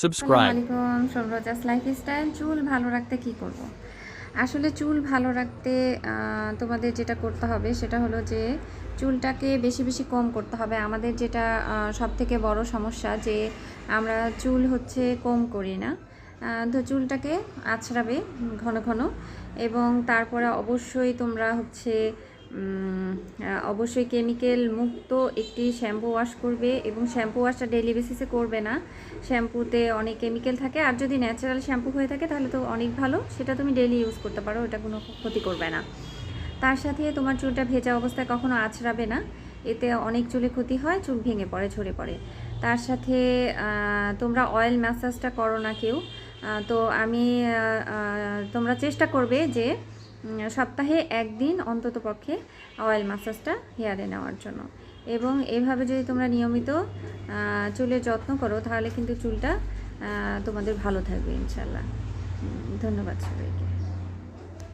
আসসালামু subscribe, আলাইকুম, সৌরজাস lifestyle. চুল ভালো রাখতে কি করব? আসলে চুল ভালো রাখতে তোমাদের যেটা করতে হবে সেটা হলো যে চুলটাকে বেশি বেশি কম করতে হবে। আমাদের যেটা সবথেকে বড় সমস্যা যে আমরা চুল হচ্ছে কম করি না। তো চুলটাকে আঁচড়াবে ঘন ঘন, এবং তারপরে অবশ্যই তোমরা হচ্ছে অবশ্যই কেমিক্যাল মুক্ত একটি শ্যাম্পু ওয়াশ করবে, এবং শ্যাম্পু ওয়াশটা ডেইলি বেসিসে করবে না। শ্যাম্পুতে অনেক কেমিক্যাল থাকে, আর যদি ন্যাচারাল শ্যাম্পু হয়ে থাকে তাহলে তো অনেক ভালো, সেটা তুমি ডেইলি ইউজ করতে পারো, এটা কোনো ক্ষতি করবে না। তার সাথে তোমার চুলটা ভেজা অবস্থায় কখনো আঁচড়াবে না, এতে অনেক চুলে ক্ষতি হয়, চুল ভেঙে পড়ে, ঝরে পড়ে। তার সাথে তোমরা অয়েল ম্যাসাজটা করো না কেউ। তো আমি তোমরা চেষ্টা করবে যে সপ্তাহে একদিন অন্তত পক্ষে অয়েল ম্যাসাজটা হেয়ারে নেওয়ার জন্য। এবং এভাবে যদি তোমরা নিয়মিত চুলের যত্ন করো তাহলে কিন্তু চুলটা তোমাদের ভালো থাকবে ইনশাল্লাহ। ধন্যবাদ সবাইকে।